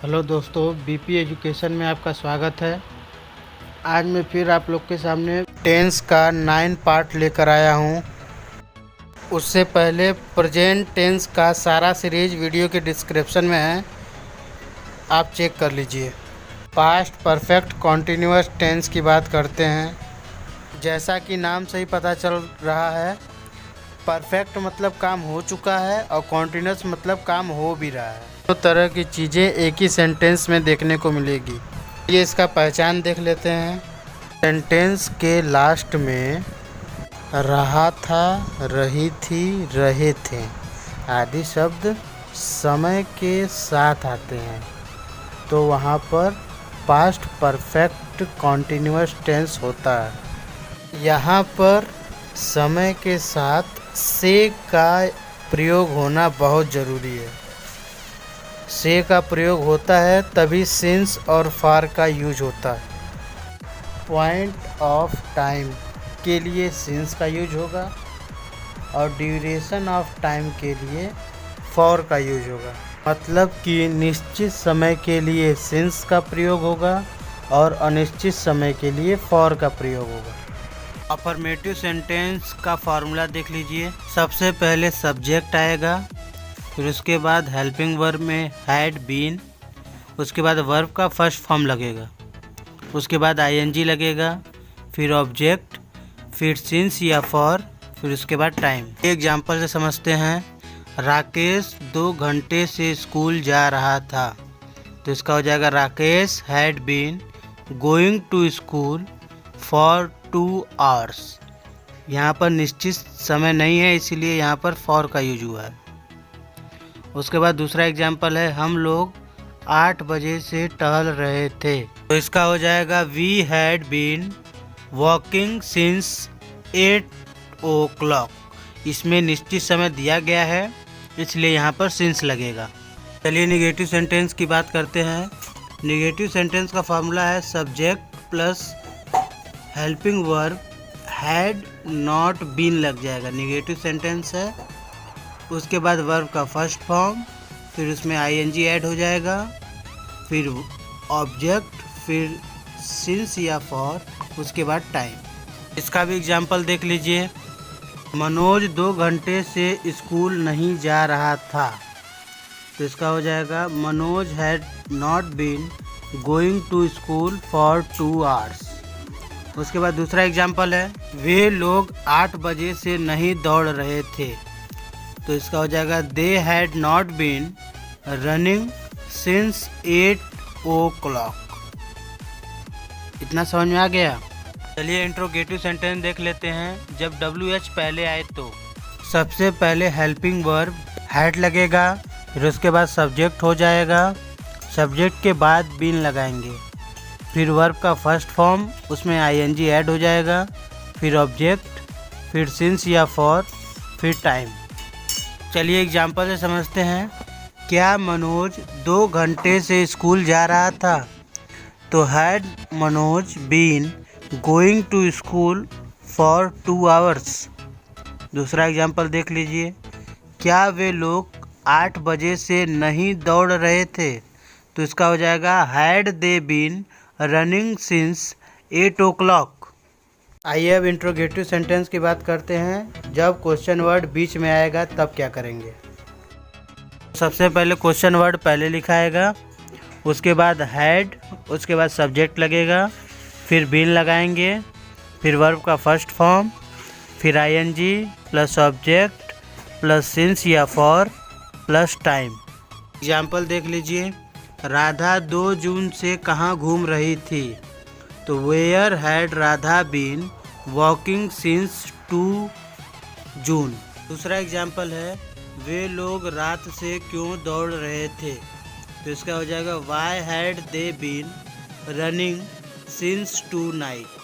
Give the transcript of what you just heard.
Hello दोस्तों, BP education में आपका स्वागत है। आज मैं फिर आप लोग के सामने टेंस का 9 पार्ट लेकर आया हूँ। उससे पहले प्रेजेंट टेंस का सारा सीरीज वीडियो के डिस्क्रिप्शन में है, आप चेक कर लीजिए। पास्ट परफेक्ट कॉन्टिन्यूअस टेंस की बात करते हैं। जैसा कि नाम से ही पता चल रहा है, परफेक्ट मतलब काम हो चुका है और कॉन्टिन्यूअस मतलब काम हो भी रहा है। दो तरह की चीज़ें एक ही सेंटेंस में देखने को मिलेगी। ये इसका पहचान देख लेते हैं। सेंटेंस के लास्ट में रहा था, रही थी, रहे थे आदि शब्द समय के साथ आते हैं, तो वहाँ पर पास्ट परफेक्ट कॉन्टिन्यूअस टेंस होता है। यहाँ पर समय के साथ से का प्रयोग होना बहुत ज़रूरी है। से का प्रयोग होता है तभी सिंस और फॉर का यूज होता है। पॉइंट ऑफ टाइम के लिए सिंस का यूज होगा और ड्यूरेशन ऑफ टाइम के लिए फॉर का यूज होगा। मतलब कि निश्चित समय के लिए सिंस का प्रयोग होगा और अनिश्चित समय के लिए फॉर का प्रयोग होगा। अफर्मेटिव सेंटेंस का फॉर्मूला देख लीजिए। सबसे पहले सब्जेक्ट आएगा, फिर उसके बाद हेल्पिंग वर्ब में हैड बीन, उसके बाद वर्ब का फर्स्ट फॉर्म लगेगा, उसके बाद आईएनजी लगेगा, फिर ऑब्जेक्ट, फिर सिंस या फॉर, फिर उसके बाद टाइम। एग्जाम्पल से समझते हैं। राकेश 2 घंटे से स्कूल जा रहा था, तो इसका हो जाएगा Rakesh had been going to school for 2 hours. यहाँ पर निश्चित समय नहीं है, इसीलिए यहाँ पर फॉर का यूज हुआ है। उसके बाद दूसरा एग्जाम्पल है, हम लोग 8 बजे से टहल रहे थे, तो इसका हो जाएगा we had been walking since 8 o'clock। इसमें निश्चित समय दिया गया है, इसलिए यहाँ पर सिंस लगेगा। चलिए निगेटिव सेंटेंस की बात करते हैं। निगेटिव सेंटेंस का फॉर्मूला है subject plus helping verb had not been लग जाएगा, निगेटिव सेंटेंस है। उसके बाद वर्ब का फर्स्ट फॉर्म, फिर उसमें आईएनजी ऐड हो जाएगा, फिर ऑब्जेक्ट, फिर सिंस या फॉर, उसके बाद टाइम। इसका भी एग्जाम्पल देख लीजिए। मनोज 2 घंटे से स्कूल नहीं जा रहा था, तो इसका हो जाएगा Manoj had not been going to school for 2 hours. उसके बाद दूसरा एग्जाम्पल है, वे लोग 8 बजे से नहीं दौड़ रहे थे, तो इसका हो जाएगा they had not been running since 8 o'clock। इतना समझ में आ गया। चलिए इंट्रोगेटिव सेंटेंस देख लेते हैं। जब WH पहले आए तो सबसे पहले हेल्पिंग वर्ब हैड लगेगा, फिर उसके बाद सब्जेक्ट हो जाएगा, सब्जेक्ट के बाद बीन लगाएंगे, फिर वर्ब का फर्स्ट फॉर्म, उसमें आईएनजी ऐड हो जाएगा, फिर ऑब्जेक्ट, फिर सिंस या फॉर, फिर टाइम। चलिए एग्जाम्पल से समझते हैं। क्या मनोज 2 घंटे से स्कूल जा रहा था, तो had Manoj been going to school for 2 hours. दूसरा एग्जाम्पल देख लीजिए। क्या वे लोग 8 बजे से नहीं दौड़ रहे थे, तो इसका हो जाएगा had they been running since 8 o'clock। आइए अब इंट्रोगेटिव सेंटेंस की बात करते हैं। जब क्वेश्चन वर्ड बीच में आएगा तब क्या करेंगे। सबसे पहले क्वेश्चन वर्ड पहले लिखा आएगा, उसके बाद हैड, उसके बाद सब्जेक्ट लगेगा, फिर बीन लगाएंगे, फिर वर्ब का फर्स्ट फॉर्म, फिर ING plus object plus since या फॉर प्लस टाइम। एग्जाम्पल देख लीजिए। राधा 2 जून से कहाँ घूम रही थी, तो where had Radha been walking since 2 June. दूसरा एग्जाम्पल है, वे लोग रात से क्यों दौड़ रहे थे, तो इसका हो जाएगा why had they been running since 2 night।